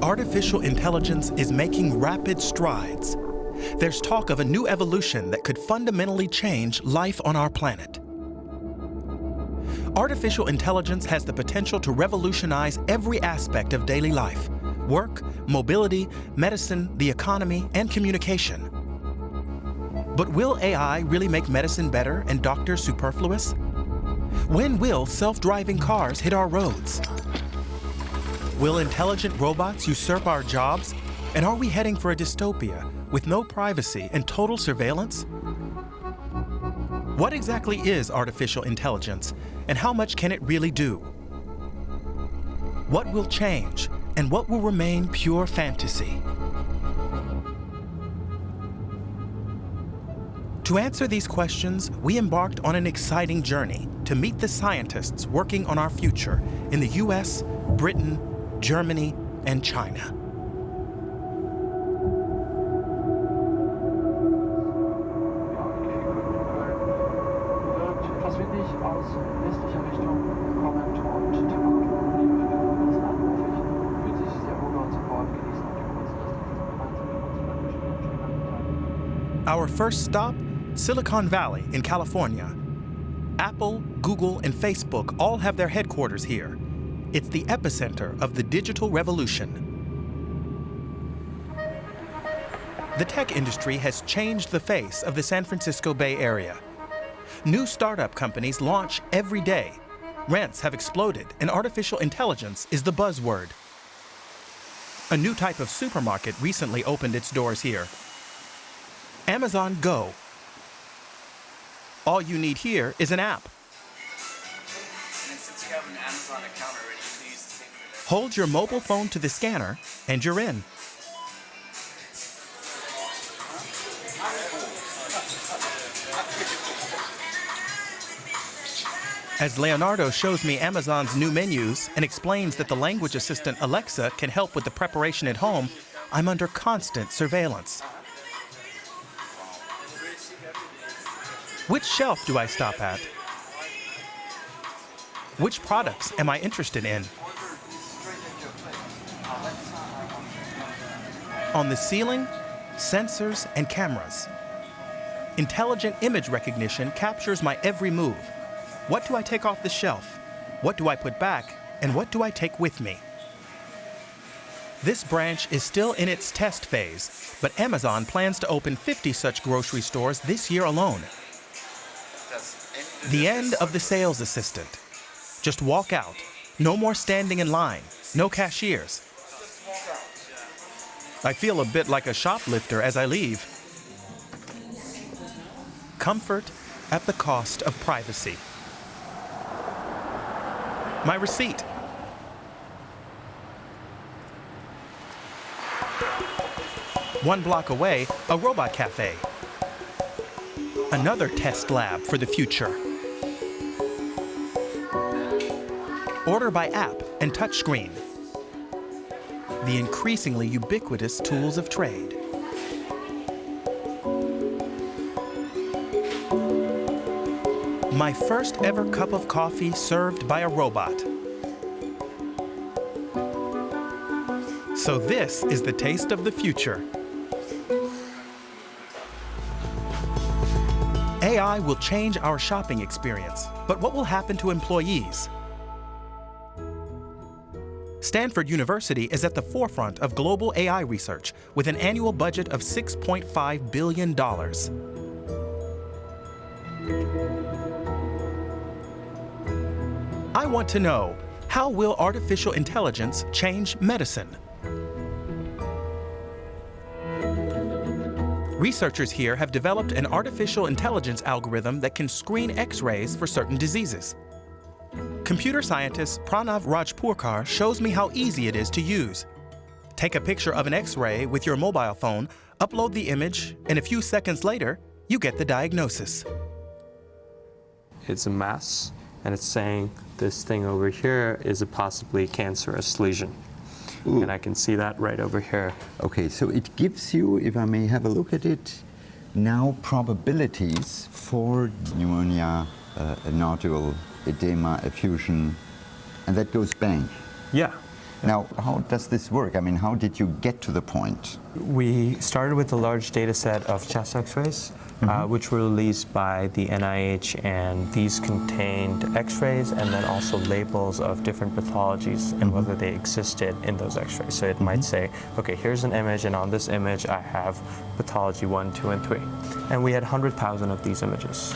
Artificial intelligence is making rapid strides. There's talk of a new evolution that could fundamentally change life on our planet. Artificial intelligence has the potential to revolutionize every aspect of daily life: work, mobility, medicine, the economy, and communication. But will AI really make medicine better and doctors superfluous? When will self-driving cars hit our roads? Will intelligent robots usurp our jobs? And are we heading for a dystopia with no privacy and total surveillance? What exactly is artificial intelligence, and how much can it really do? What will change, and what will remain pure fantasy? To answer these questions, we embarked on an exciting journey to meet the scientists working on our future in the US, Britain, Germany, and China. Our first stop, Silicon Valley in California. Apple, Google, and Facebook all have their headquarters here. It's the epicenter of the digital revolution. The tech industry has changed the face of the San Francisco Bay Area. New startup companies launch every day. Rents have exploded, and artificial intelligence is the buzzword. A new type of supermarket recently opened its doors here. Amazon Go. All you need here is an app. Since you have an Amazon account already, please take it. Hold your mobile phone to the scanner, and you're in. As Leonardo shows me Amazon's new menus and explains that the language assistant Alexa can help with the preparation at home, I'm under constant surveillance. Which shelf do I stop at? Which products am I interested in? On the ceiling, sensors and cameras. Intelligent image recognition captures my every move. What do I take off the shelf? What do I put back? And what do I take with me? This branch is still in its test phase, but Amazon plans to open 50 such grocery stores this year alone. The end of the sales assistant. Just walk out. No more standing in line. No cashiers. I feel a bit like a shoplifter as I leave. Comfort at the cost of privacy. My receipt. One block away, a robot cafe. Another test lab for the future. Order by app and touchscreen. The increasingly ubiquitous tools of trade. My first ever cup of coffee served by a robot. So this is the taste of the future. AI will change our shopping experience, but what will happen to employees? Stanford University is at the forefront of global AI research with an annual budget of $6.5 billion. I want to know, how will artificial intelligence change medicine? Researchers here have developed an artificial intelligence algorithm that can screen X-rays for certain diseases. Computer scientist Pranav Rajpurkar shows me how easy it is to use. Take a picture of an X-ray with your mobile phone, upload the image, and a few seconds later, you get the diagnosis. It's a mass, and it's saying this thing over here is a possibly cancerous lesion. Ooh. And I can see that right over here. Okay, so it gives you, if I may have a look at it, now probabilities for pneumonia, a nodule, edema, effusion, and that goes bang. Yeah, Now, how does this work? I mean, how did you get to the point? We started with a large data set of chest x-rays, which were released by the NIH, and these contained x-rays and then also labels of different pathologies and whether they existed in those x-rays. So it might say, okay, here's an image, and on this image I have pathology 1, 2, and 3. And we had 100,000 of these images.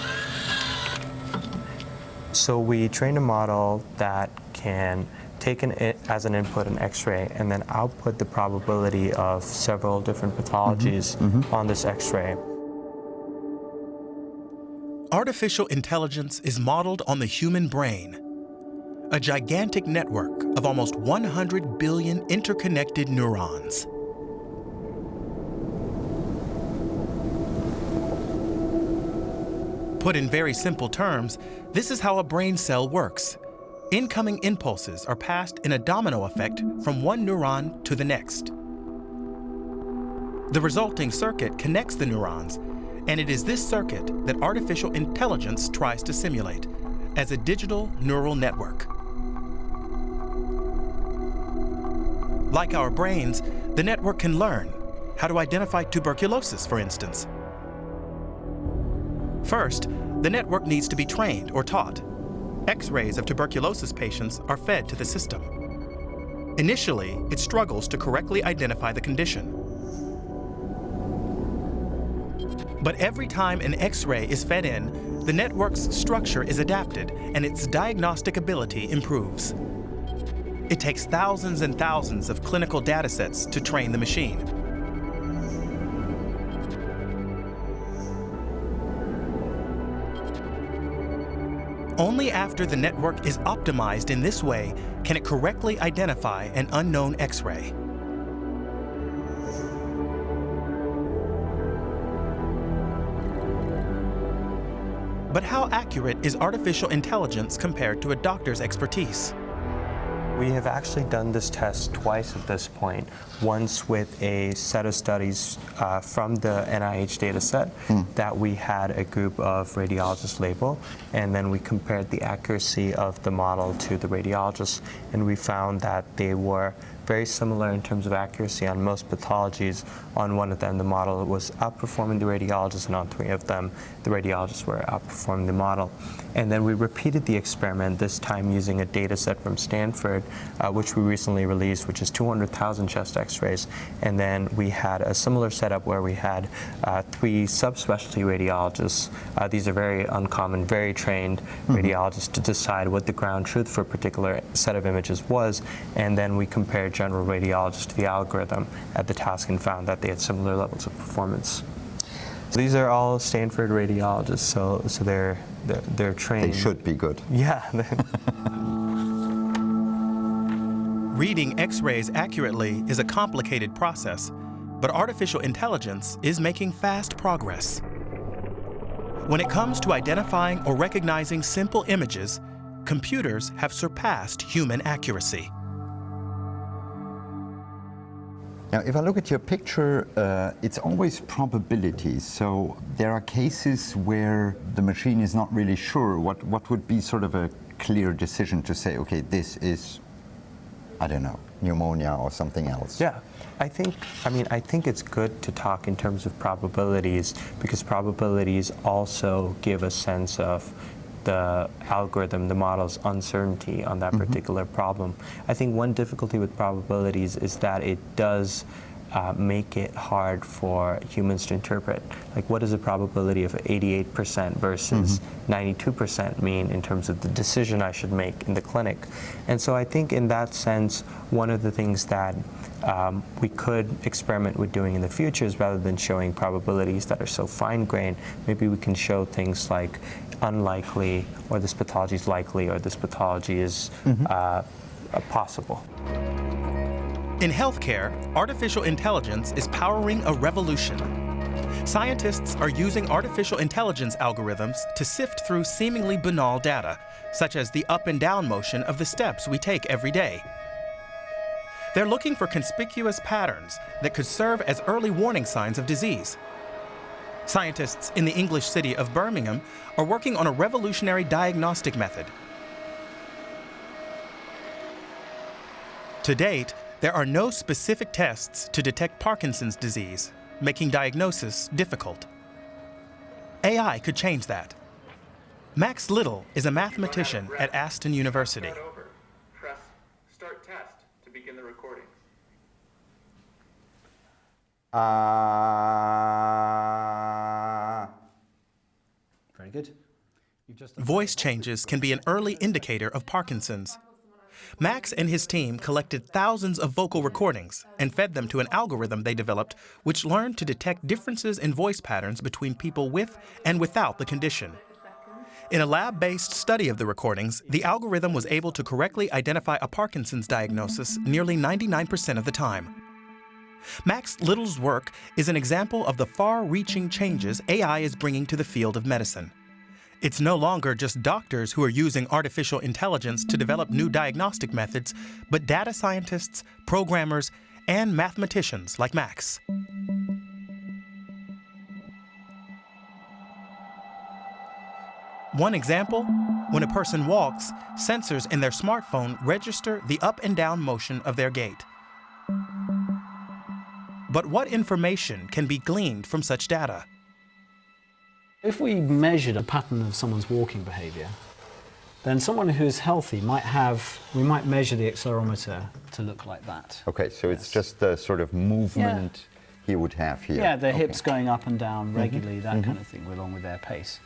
So we trained a model that can take as an input an x-ray and then output the probability of several different pathologies on this x-ray. Artificial intelligence is modeled on the human brain, a gigantic network of almost 100 billion interconnected neurons. Put in very simple terms, this is how a brain cell works. Incoming impulses are passed in a domino effect from one neuron to the next. The resulting circuit connects the neurons, and it is this circuit that artificial intelligence tries to simulate as a digital neural network. Like our brains, the network can learn how to identify tuberculosis, for instance. First, the network needs to be trained or taught. X-rays of tuberculosis patients are fed to the system. Initially, it struggles to correctly identify the condition. But every time an X-ray is fed in, the network's structure is adapted and its diagnostic ability improves. It takes thousands and thousands of clinical data sets to train the machine. Only after the network is optimized in this way can it correctly identify an unknown X-ray. But how accurate is artificial intelligence compared to a doctor's expertise? We have actually done this test twice at this point. Once with a set of studies from the NIH data set that we had a group of radiologists label, and then we compared the accuracy of the model to the radiologists, and we found that they were very similar in terms of accuracy on most pathologies. On one of them, the model was outperforming the radiologists, and on 3 of them, the radiologists were outperforming the model. And then we repeated the experiment, this time using a data set from Stanford, which we recently released, which is 200,000 chest x-rays. And then we had a similar setup where we had 3 subspecialty radiologists. These are very uncommon, very trained radiologists to decide what the ground truth for a particular set of images was. And then we compared general radiologists to the algorithm at the task and found that they had similar levels of performance. So these are all Stanford radiologists, so they're trained. They should be good. Yeah. Reading X-rays accurately is a complicated process, but artificial intelligence is making fast progress. When it comes to identifying or recognizing simple images, computers have surpassed human accuracy. Now, if I look at your picture, it's always probabilities. So there are cases where the machine is not really sure. What would be sort of a clear decision to say, okay, this is, I don't know, pneumonia or something else? Yeah, I think it's good to talk in terms of probabilities, because probabilities also give a sense of the algorithm, the model's uncertainty on that particular problem. I think one difficulty with probabilities is that it does make it hard for humans to interpret. Like, what does a probability of 88% versus 92% mean in terms of the decision I should make in the clinic? And so I think in that sense, one of the things that we could experiment with doing in the future is, rather than showing probabilities that are so fine-grained, maybe we can show things like unlikely, or this pathology is likely, or this pathology is possible. In healthcare, artificial intelligence is powering a revolution. Scientists are using artificial intelligence algorithms to sift through seemingly banal data, such as the up and down motion of the steps we take every day. They're looking for conspicuous patterns that could serve as early warning signs of disease. Scientists in the English city of Birmingham are working on a revolutionary diagnostic method. To date, there are no specific tests to detect Parkinson's disease, making diagnosis difficult. AI could change that. Max Little is a mathematician at Aston University. Press Start Test to begin the recording. Very good. Voice changes can be an early indicator of Parkinson's. Max and his team collected thousands of vocal recordings and fed them to an algorithm they developed, which learned to detect differences in voice patterns between people with and without the condition. In a lab-based study of the recordings, the algorithm was able to correctly identify a Parkinson's diagnosis nearly 99% of the time. Max Little's work is an example of the far-reaching changes AI is bringing to the field of medicine. It's no longer just doctors who are using artificial intelligence to develop new diagnostic methods, but data scientists, programmers, and mathematicians like Max. One example, when a person walks, sensors in their smartphone register the up and down motion of their gait. But what information can be gleaned from such data? If we measured a pattern of someone's walking behavior, then someone who's healthy we might measure the accelerometer to look like that. Okay, so it's just the sort of movement he would have here. Yeah, their hips going up and down regularly, that kind of thing, along with their pace.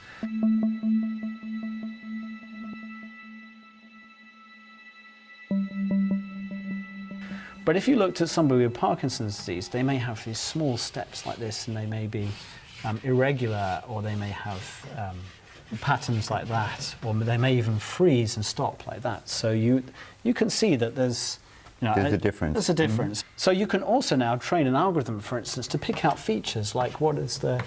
But if you looked at somebody with Parkinson's disease, they may have these small steps like this, and they may be irregular, or they may have patterns like that, or they may even freeze and stop like that. So you can see that there's a difference. There's a difference. So you can also now train an algorithm, for instance, to pick out features like what is the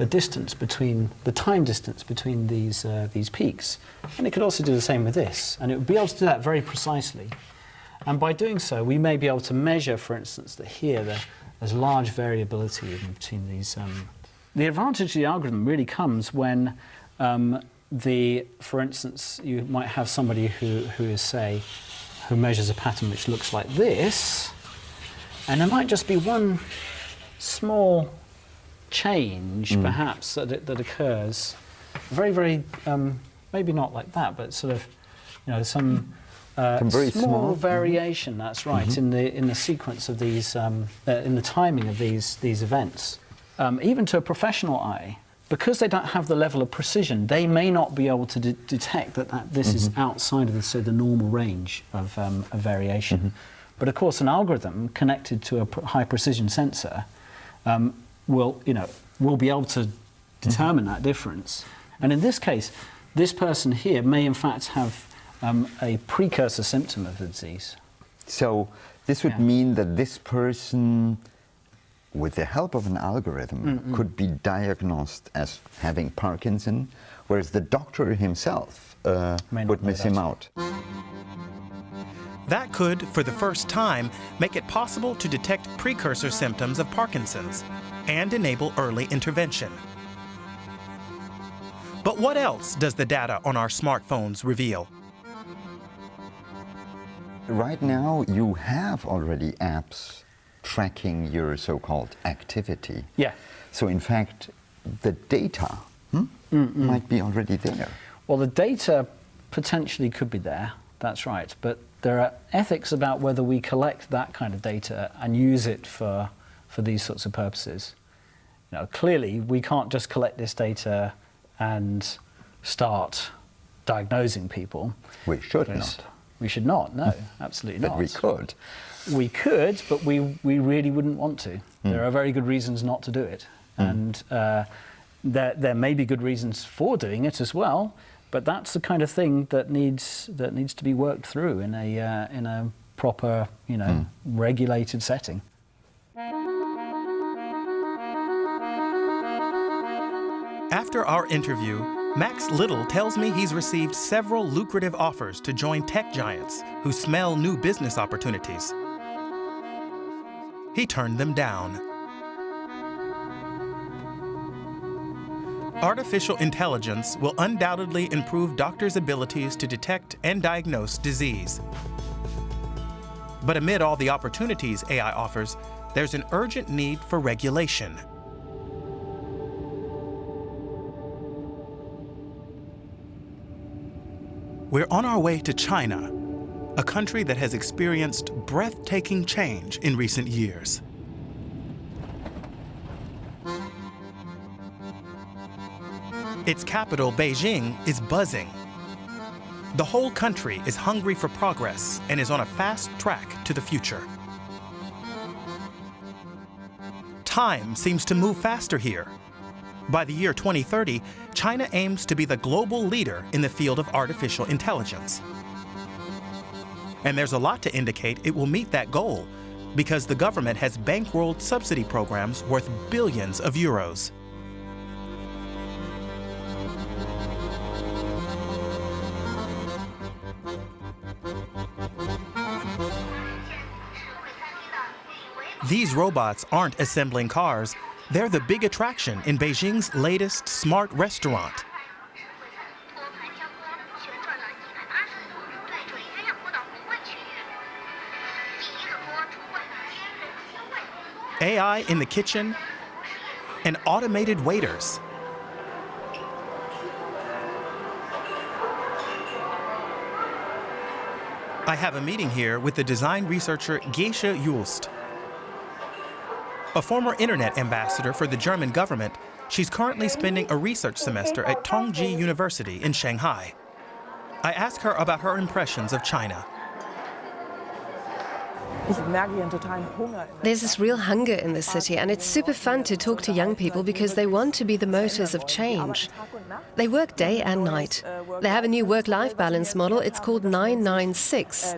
distance between the time distance between these peaks, and it could also do the same with this, and it would be able to do that very precisely. And by doing so, we may be able to measure, for instance, that here there's large variability between these. The advantage of the algorithm really comes when, for instance, you might have somebody who measures a pattern which looks like this, and there might just be one small change, perhaps, that occurs, very, very, maybe not like that, but sort of, some very small variation. That's right, in the sequence of these, in the timing of these events. Even to a professional eye, because they don't have the level of precision, they may not be able to detect that this is outside of the normal range of variation. But of course, an algorithm connected to a high precision sensor will be able to determine that difference. And in this case, this person here may in fact have a precursor symptom of the disease. So this would mean that this person, with the help of an algorithm, could be diagnosed as having Parkinson, whereas the doctor himself would miss him out. That could, for the first time, make it possible to detect precursor symptoms of Parkinson's and enable early intervention. But what else does the data on our smartphones reveal? Right now, you have already apps tracking your so-called activity. Yeah. So in fact, the data might be already there. Well, the data potentially could be there, that's right, but there are ethics about whether we collect that kind of data and use it for these sorts of purposes. Clearly, we can't just collect this data and start diagnosing people. We should not. We should not, no, absolutely not. But we could. We could, but we really wouldn't want to. There are very good reasons not to do it. And there may be good reasons for doing it as well, but that's the kind of thing that needs to be worked through in a proper, regulated setting. After our interview, Max Little tells me he's received several lucrative offers to join tech giants who smell new business opportunities. He turned them down. Artificial intelligence will undoubtedly improve doctors' abilities to detect and diagnose disease. But amid all the opportunities AI offers, there's an urgent need for regulation. We're on our way to China, a country that has experienced breathtaking change in recent years. Its capital, Beijing, is buzzing. The whole country is hungry for progress and is on a fast track to the future. Time seems to move faster here. By the year 2030, China aims to be the global leader in the field of artificial intelligence. And there's a lot to indicate it will meet that goal, because the government has bankrolled subsidy programs worth billions of euros. These robots aren't assembling cars, they're the big attraction in Beijing's latest smart restaurant. AI in the kitchen and automated waiters. I have a meeting here with the design researcher Gesche Just. A former internet ambassador for the German government, she's currently spending a research semester at Tongji University in Shanghai. I ask her about her impressions of China. There's this real hunger in the city, and it's super fun to talk to young people because they want to be the motors of change. They work day and night. They have a new work-life balance model. It's called 996.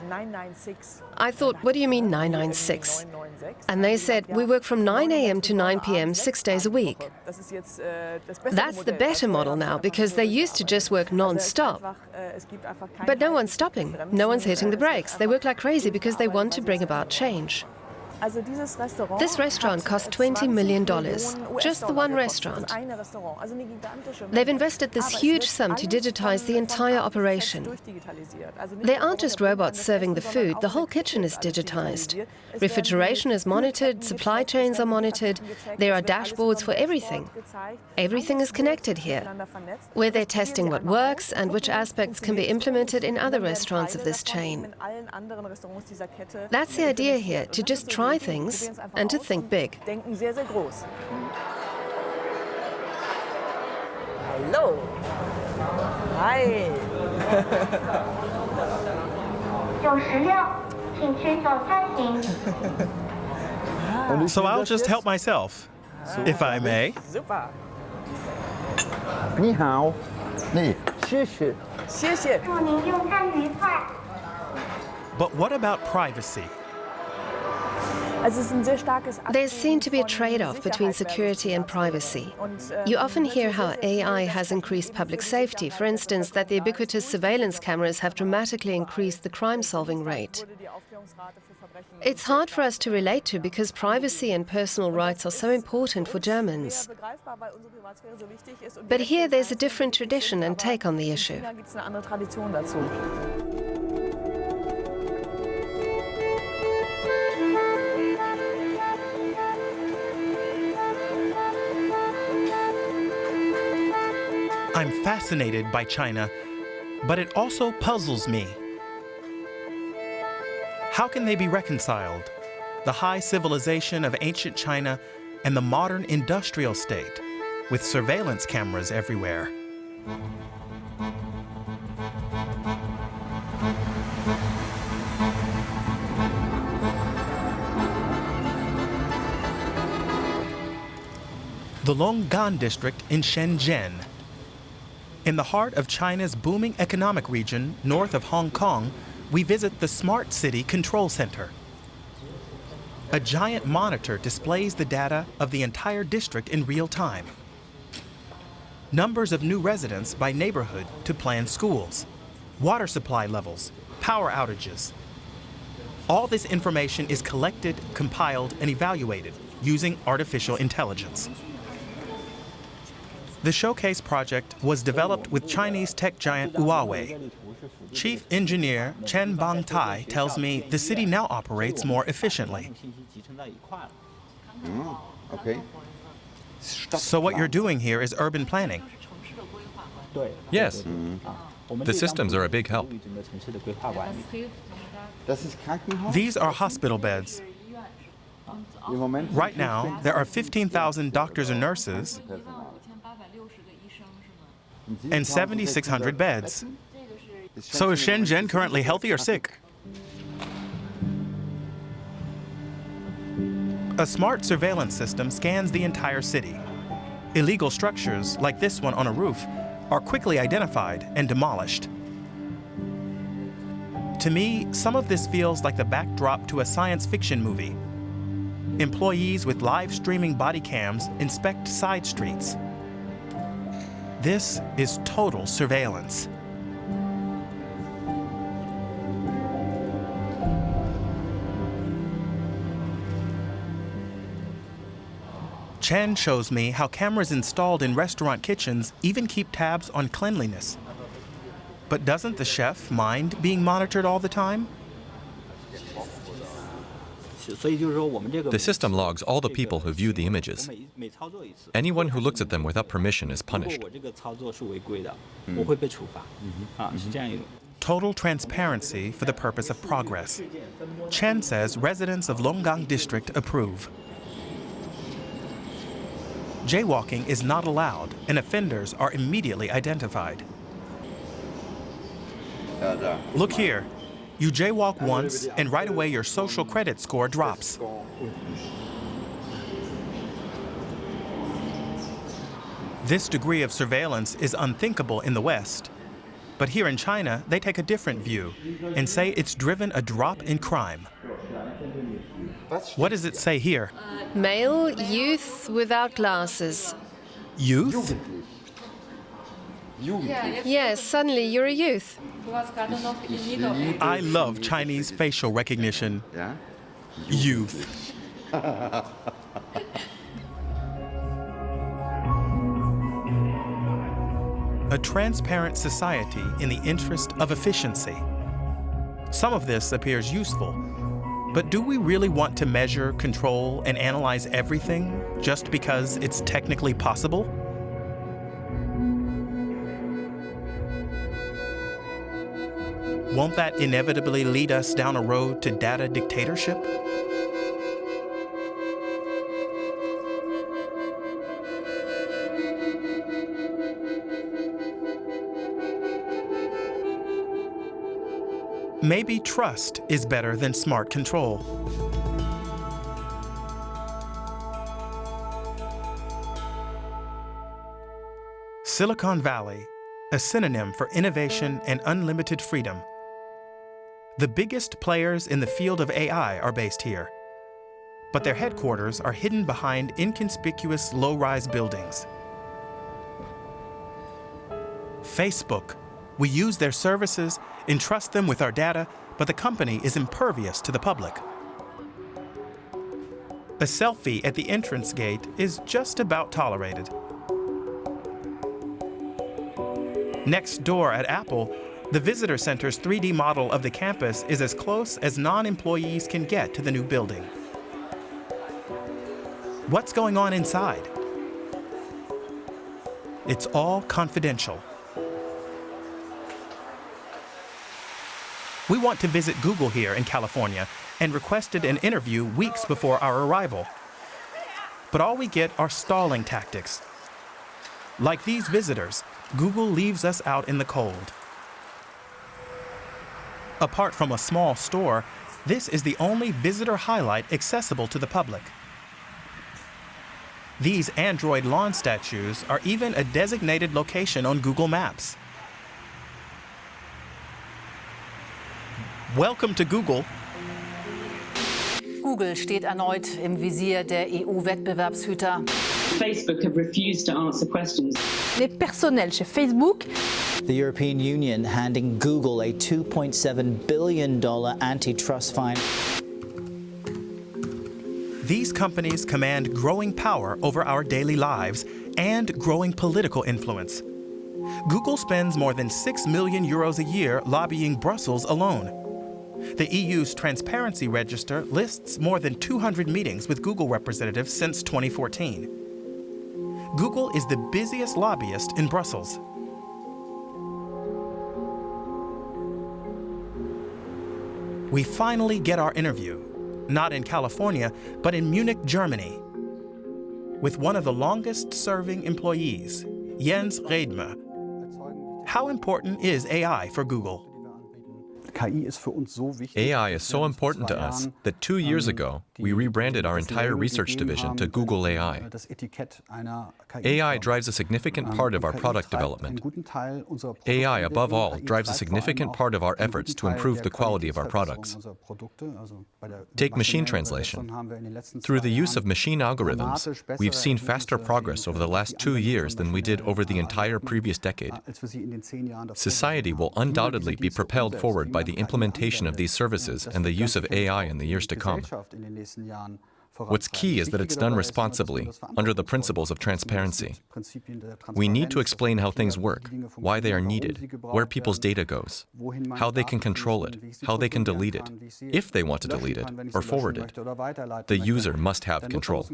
I thought, what do you mean 996? And they said, we work from 9 a.m. to 9 p.m. 6 days a week. That's the better model now, because they used to just work non-stop. But no one's stopping. No one's hitting the brakes. They work like crazy because they want to bring about change. This restaurant cost $20 million, just the one restaurant. They've invested this huge sum to digitize the entire operation. They aren't just robots serving the food, the whole kitchen is digitized. Refrigeration is monitored, supply chains are monitored, there are dashboards for everything. Everything is connected here, where they're testing what works and which aspects can be implemented in other restaurants of this chain. That's the idea here, to just try things and to think big. Hello. Hi. So I'll just help myself, if I may. Super. 你好，你谢谢。谢谢。 But what about privacy? There's seen to be a trade-off between security and privacy. You often hear how AI has increased public safety, for instance, that the ubiquitous surveillance cameras have dramatically increased the crime-solving rate. It's hard for us to relate to because privacy and personal rights are so important for Germans. But here there's a different tradition and take on the issue. I'm fascinated by China, but it also puzzles me. How can they be reconciled? The high civilization of ancient China and the modern industrial state, with surveillance cameras everywhere. The Longgan district in Shenzhen. In the heart of China's booming economic region, north of Hong Kong, we visit the Smart City Control Center. A giant monitor displays the data of the entire district in real time. Numbers of new residents by neighborhood to planned schools, water supply levels, power outages. All this information is collected, compiled, and evaluated using artificial intelligence. The Showcase project was developed with Chinese tech giant Huawei. Chief Engineer Chen Bangtai tells me the city now operates more efficiently. Okay. So what you're doing here is urban planning. Yes. The systems are a big help. These are hospital beds. Right now, there are 15,000 doctors and nurses and 7,600 beds. So is Shenzhen currently healthy or sick? A smart surveillance system scans the entire city. Illegal structures, like this one on a roof, are quickly identified and demolished. To me, some of this feels like the backdrop to a science fiction movie. Employees with live streaming body cams inspect side streets. This is total surveillance. Chen shows me how cameras installed in restaurant kitchens even keep tabs on cleanliness. But doesn't the chef mind being monitored all the time? The system logs all the people who view the images. Anyone who looks at them without permission is punished. Total transparency for the purpose of progress. Chen says residents of Longgang District approve. Jaywalking is not allowed, and offenders are immediately identified. Look here. You jaywalk once, and right away your social credit score drops. This degree of surveillance is unthinkable in the West. But here in China, they take a different view and say it's driven a drop in crime. What does it say here? Male youth without glasses. Youth? Yes, suddenly you're a youth. I love Chinese facial recognition. Youth. A transparent society in the interest of efficiency. Some of this appears useful, but do we really want to measure, control, and analyze everything just because it's technically possible? Won't that inevitably lead us down a road to data dictatorship? Maybe trust is better than smart control. Silicon Valley, a synonym for innovation and unlimited freedom. The biggest players in the field of AI are based here, but their headquarters are hidden behind inconspicuous low-rise buildings. Facebook. We use their services, entrust them with our data, but the company is impervious to the public. A selfie at the entrance gate is just about tolerated. Next door at Apple, the visitor center's 3D model of the campus is as close as non-employees can get to the new building. What's going on inside? It's all confidential. We want to visit Google here in California and requested an interview weeks before our arrival. But all we get are stalling tactics. Like these visitors, Google leaves us out in the cold. Apart from a small store, this is the only visitor highlight accessible to the public. These Android lawn statues are even a designated location on Google Maps. Welcome to Google. Google steht erneut im Visier der EU-Wettbewerbshüter. Facebook have refused to answer questions. Les personnels chez Facebook. The European Union handing Google a $2.7 billion antitrust fine. These companies command growing power over our daily lives and growing political influence. Google spends more than €6 million a year lobbying Brussels alone. The EU's Transparency Register lists more than 200 meetings with Google representatives since 2014. Google is the busiest lobbyist in Brussels. We finally get our interview, not in California, but in Munich, Germany, with one of the longest-serving employees, Jens Redmer. How important is AI for Google? AI is so important to us that 2 years ago, we rebranded our entire research division to Google AI. AI drives a significant part of our product development. AI, above all, drives a significant part of our efforts to improve the quality of our products. Take machine translation. Through the use of machine algorithms, we've seen faster progress over the last 2 years than we did over the entire previous decade. Society will undoubtedly be propelled forward by the implementation of these services and the use of AI in the years to come. What's key is that it's done responsibly, under the principles of transparency. We need to explain how things work, why they are needed, where people's data goes, how they can control it, how they can delete it, if they want to delete it or forward it. The user must have control.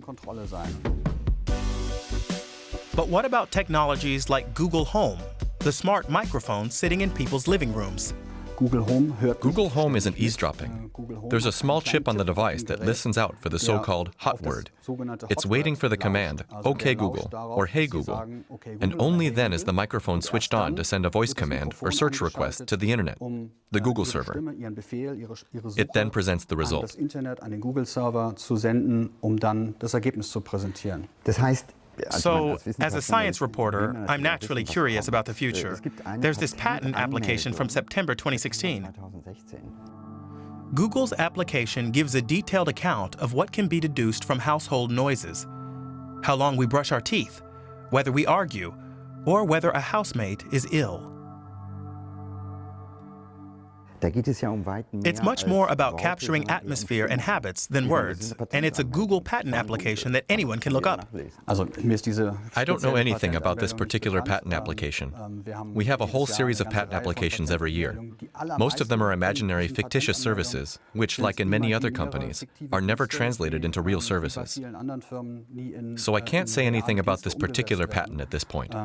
But what about technologies like Google Home, the smart microphone sitting in people's living rooms? Google Home isn't eavesdropping. There's a small chip on the device that listens out for the so-called hot word. It's waiting for the command, OK Google, or Hey Google, and only then is the microphone switched on to send a voice command or search request to the internet, the Google server. It then presents the result. So, as a science reporter, I'm naturally curious about the future. There's this patent application from September 2016. Google's application gives a detailed account of what can be deduced from household noises, how long we brush our teeth, whether we argue, or whether a housemate is ill. It's much more about capturing atmosphere and habits than words, and it's a Google patent application that anyone can look up. I don't know anything about this particular patent application. We have a whole series of patent applications every year. Most of them are imaginary, fictitious services, which, like in many other companies, are never translated into real services. So I can't say anything about this particular patent at this point.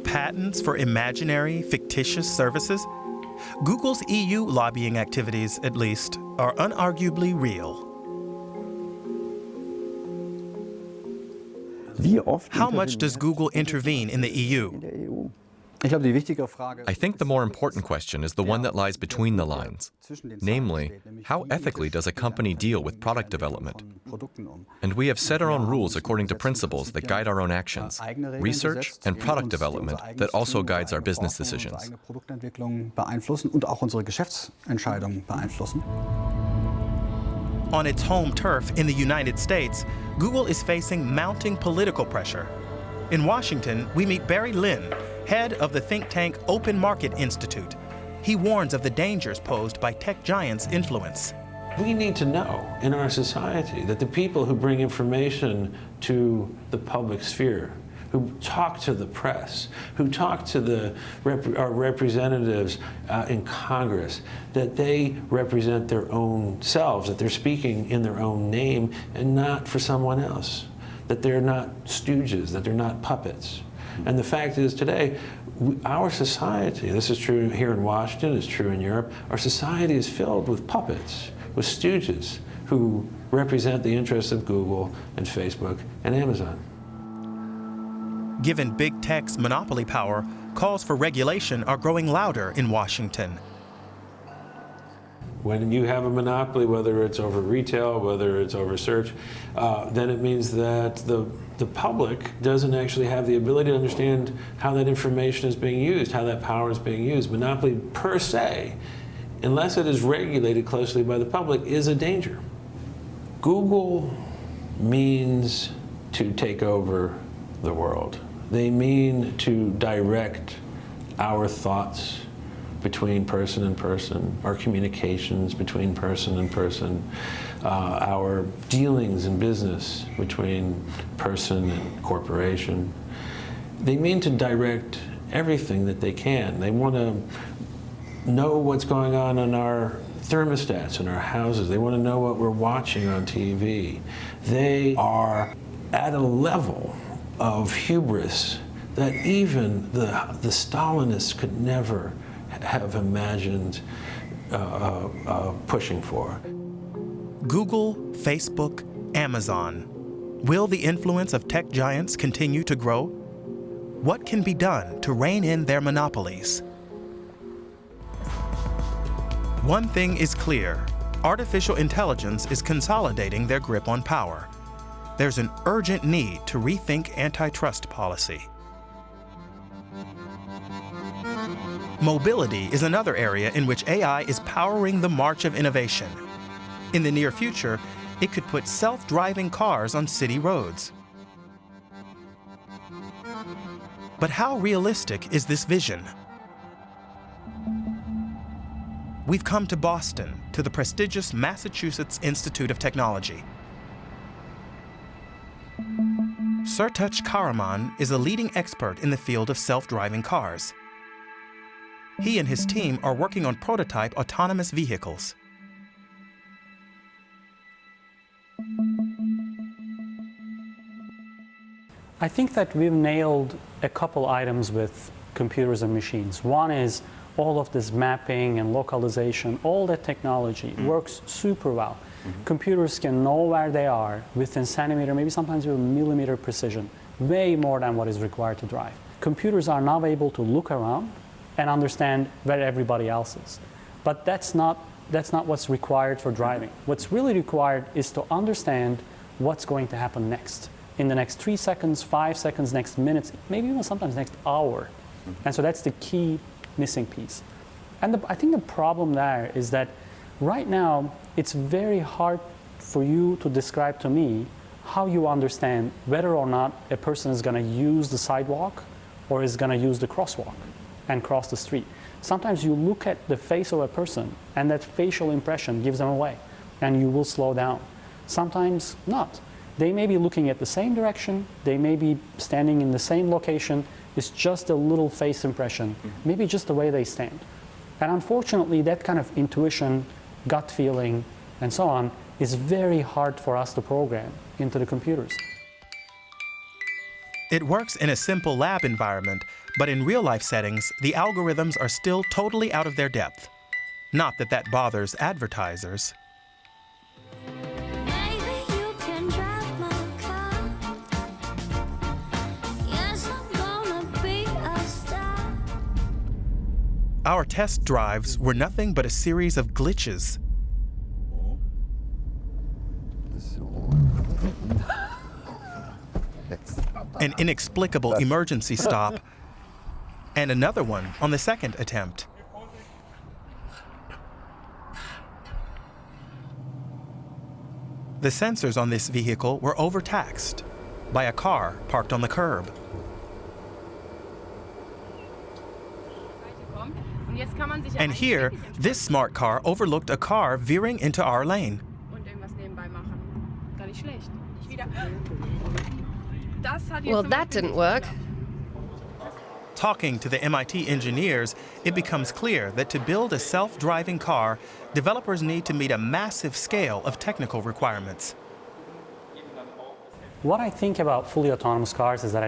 Patents for imaginary, fictitious services? Google's EU lobbying activities, at least, are unarguably real. How much does Google intervene in the EU? I think the more important question is the one that lies between the lines. Namely, how ethically does a company deal with product development? And we have set our own rules according to principles that guide our own actions, research and product development that also guides our business decisions. On its home turf in the United States, Google is facing mounting political pressure. In Washington, we meet Barry Lin, head of the think tank Open Market Institute. He warns of the dangers posed by tech giants' influence. We need to know in our society that the people who bring information to the public sphere, who talk to the press, who talk to our representatives in Congress, that they represent their own selves, that they're speaking in their own name and not for someone else, that they're not stooges, that they're not puppets. And the fact is today, our society, this is true here in Washington, it's true in Europe, our society is filled with puppets, with stooges who represent the interests of Google and Facebook and Amazon. Given big tech's monopoly power, calls for regulation are growing louder in Washington. When you have a monopoly, whether it's over retail, whether it's over search, then it means that the public doesn't actually have the ability to understand how that information is being used, how that power is being used. Monopoly per se, unless it is regulated closely by the public, is a danger. Google means to take over the world. They mean to direct our thoughts, between person and person, our communications between person and person, our dealings in business between person and corporation. They mean to direct everything that they can. They want to know what's going on in our thermostats in our houses. They want to know what we're watching on TV. They are at a level of hubris that even the Stalinists could never have imagined pushing for. Google, Facebook, Amazon. Will the influence of tech giants continue to grow? What can be done to rein in their monopolies? One thing is clear. Artificial intelligence is consolidating their grip on power. There's an urgent need to rethink antitrust policy. Mobility is another area in which AI is powering the march of innovation. In the near future, it could put self-driving cars on city roads. But how realistic is this vision? We've come to Boston, to the prestigious Massachusetts Institute of Technology. Sertaç Karaman is a leading expert in the field of self-driving cars. He and his team are working on prototype autonomous vehicles. I think that we've nailed a couple items with computers and machines. One is all of this mapping and localization, all that technology works super well. Computers can know where they are within centimeter, maybe sometimes even millimeter precision, way more than what is required to drive. Computers are now able to look around and understand where everybody else is. But that's not what's required for driving. What's really required is to understand what's going to happen next. In the next 3 seconds, 5 seconds, next minutes, maybe even sometimes next hour. And so that's the key missing piece. And I think the problem there is that right now, it's very hard for you to describe to me how you understand whether or not a person is going to use the sidewalk or is going to use the crosswalk and cross the street. Sometimes you look at the face of a person and that facial impression gives them away and you will slow down. Sometimes not. They may be looking at the same direction, they may be standing in the same location, it's just a little face impression, maybe just the way they stand. And unfortunately, that kind of intuition, gut feeling, and so on, is very hard for us to program into the computers. It works in a simple lab environment, but in real-life settings, the algorithms are still totally out of their depth. Not that that bothers advertisers. Our test drives were nothing but a series of glitches. An inexplicable emergency stop, and another one on the second attempt. The sensors on this vehicle were overtaxed by a car parked on the curb. And here, this smart car overlooked a car veering into our lane. Well, that didn't work. Talking to the MIT engineers, it becomes clear that to build a self-driving car, developers need to meet a massive scale of technical requirements. What I think about fully autonomous cars is that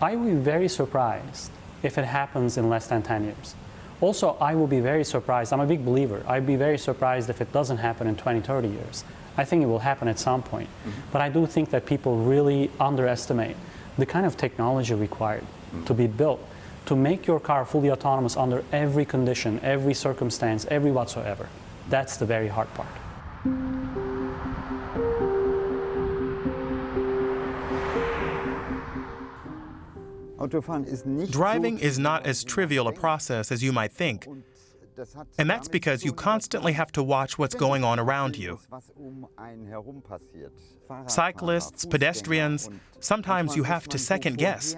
I will be very surprised if it happens in less than 10 years. Also, I will be very surprised, I'm a big believer, I'd be very surprised if it doesn't happen in 20, 30 years. I think it will happen at some point. But I do think that people really underestimate the kind of technology required to be built to make your car fully autonomous under every condition, every circumstance, every whatsoever. That's the very hard part. Driving is not as trivial a process as you might think. And that's because you constantly have to watch what's going on around you. Cyclists, pedestrians, sometimes you have to second guess.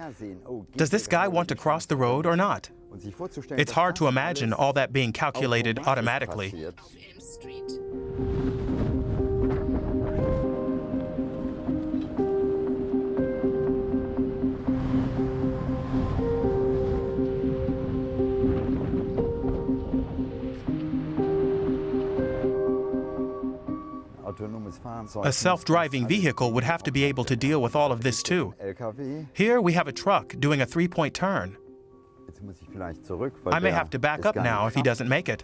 Does this guy want to cross the road or not? It's hard to imagine all that being calculated automatically. A self-driving vehicle would have to be able to deal with all of this too. Here we have a truck doing a three-point turn. I may have to back up now if he doesn't make it.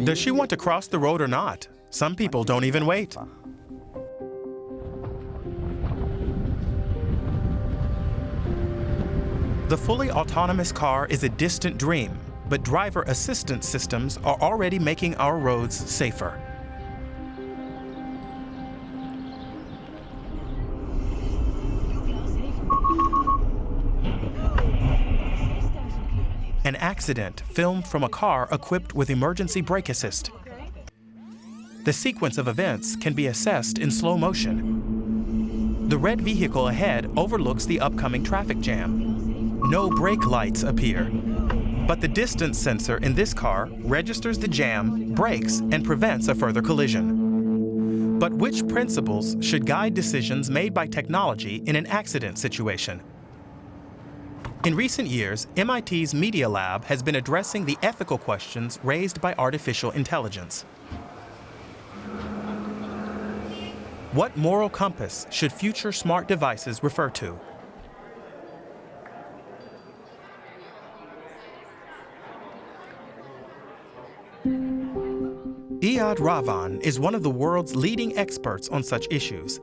Does she want to cross the road or not? Some people don't even wait. The fully autonomous car is a distant dream, but driver assistance systems are already making our roads safer. An accident filmed from a car equipped with emergency brake assist. The sequence of events can be assessed in slow motion. The red vehicle ahead overlooks the upcoming traffic jam. No brake lights appear, but the distance sensor in this car registers the jam, brakes, and prevents a further collision. But which principles should guide decisions made by technology in an accident situation? In recent years, MIT's Media Lab has been addressing the ethical questions raised by artificial intelligence. What moral compass should future smart devices refer to? Iyad Ravan is one of the world's leading experts on such issues.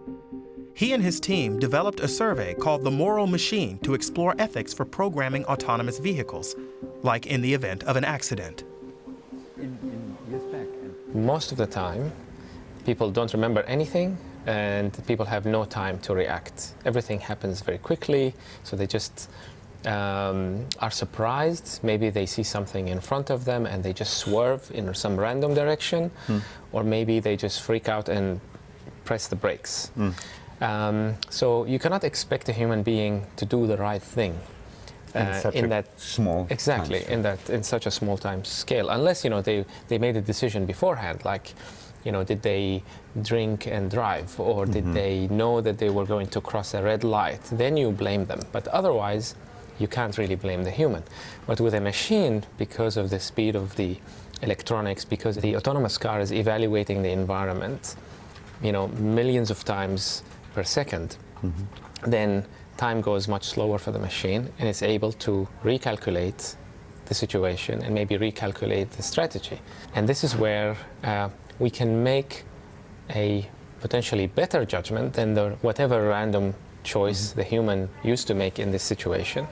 He and his team developed a survey called The Moral Machine to explore ethics for programming autonomous vehicles, like in the event of an accident. Most of the time, people don't remember anything and people have no time to react. Everything happens very quickly, so they just are surprised. Maybe they see something in front of them and they just swerve in some random direction, or maybe they just freak out and press the brakes. So you cannot expect a human being to do the right thing in that small exactly in such a small time scale, unless they made a decision beforehand, like did they drink and drive, or did they know that they were going to cross a red light? Then you blame them, but otherwise you can't really blame the human. But with a machine, because of the speed of the electronics, because the autonomous car is evaluating the environment, millions of times per second, then time goes much slower for the machine, and it's able to recalculate the situation and maybe recalculate the strategy. And this is where we can make a potentially better judgment than whatever random choice the human used to make in this situation.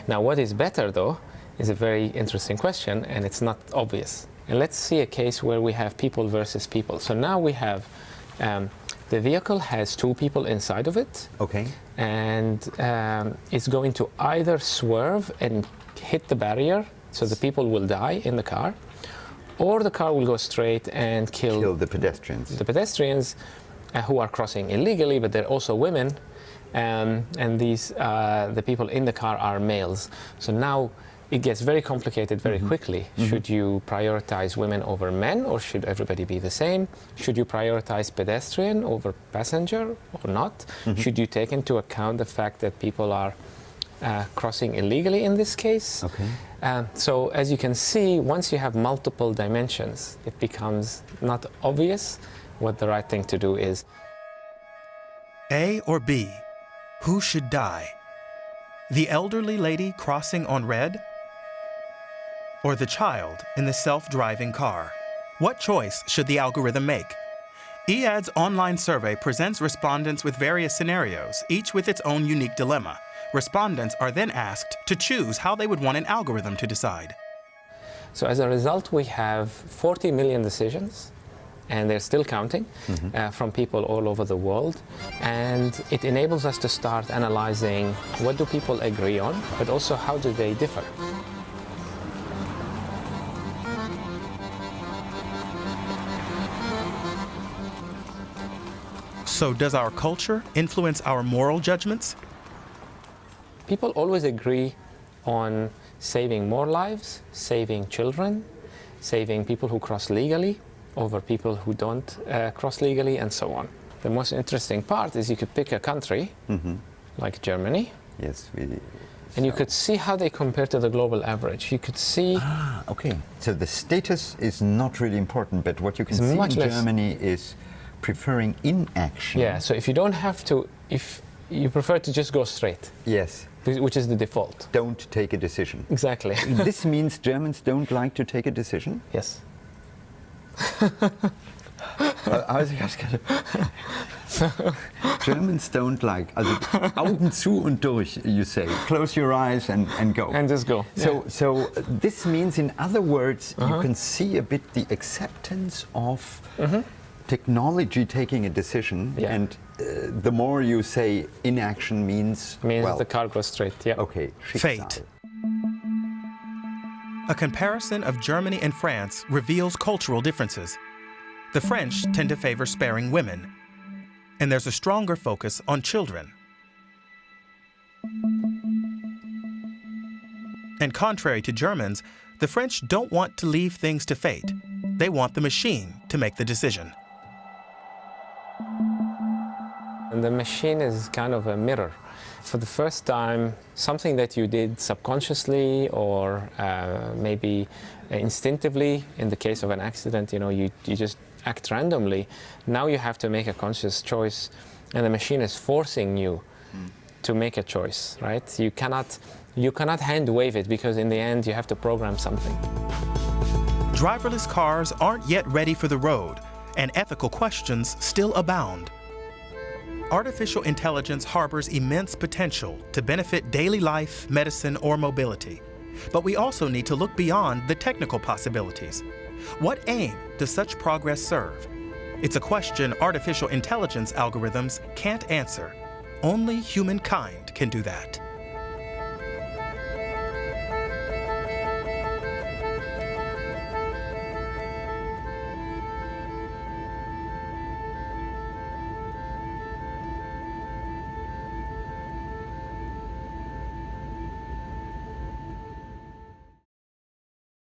Now, what is better, though, is a very interesting question, and it's not obvious. And let's see a case where we have people versus people. So now we have the vehicle has two people inside of it. Okay. And it's going to either swerve and hit the barrier, so the people will die in the car, or the car will go straight and kill the pedestrians. The pedestrians who are crossing illegally, but they're also women. And these the people in the car are males. So now it gets very complicated very quickly. Should you prioritize women over men, or should everybody be the same? Should you prioritize pedestrian over passenger or not? Should you take into account the fact that people are crossing illegally in this case? Okay. So as you can see, once you have multiple dimensions, it becomes not obvious what the right thing to do is. A or B? Who should die? The elderly lady crossing on red? Or the child in the self-driving car? What choice should the algorithm make? Iyad's online survey presents respondents with various scenarios, each with its own unique dilemma. Respondents are then asked to choose how they would want an algorithm to decide. So as a result, we have 40 million decisions, and they're still counting, from people all over the world. And it enables us to start analyzing what do people agree on, but also how do they differ. So does our culture influence our moral judgments? People always agree on saving more lives, saving children, saving people who cross legally over people who don't cross legally, and so on. The most interesting part is you could pick a country like Germany. Yes, and you could see how they compare to the global average. You could see... okay. So the status is not really important, but what you can see in Germany is preferring inaction. Yeah, so if you don't have to, if you prefer to just go straight. Yes. Which is the default. Don't take a decision. Exactly. This means Germans don't like to take a decision? Yes. Germans don't like, also Augen zu und durch, you say. Close your eyes and go. And just go. So this means, in other words, you can see a bit the acceptance of technology taking a decision, and the more you say inaction means well, the car goes straight. Yeah. Okay. Fate. A comparison of Germany and France reveals cultural differences. The French tend to favor sparing women, and there's a stronger focus on children. And contrary to Germans, the French don't want to leave things to fate. They want the machine to make the decision. And the machine is kind of a mirror. For the first time, something that you did subconsciously or maybe instinctively, in the case of an accident, you just act randomly. Now you have to make a conscious choice, and the machine is forcing you to make a choice, right? You cannot hand wave it, because in the end you have to program something. Driverless cars aren't yet ready for the road, and ethical questions still abound. Artificial intelligence harbors immense potential to benefit daily life, medicine, or mobility. But we also need to look beyond the technical possibilities. What aim does such progress serve? It's a question artificial intelligence algorithms can't answer. Only humankind can do that.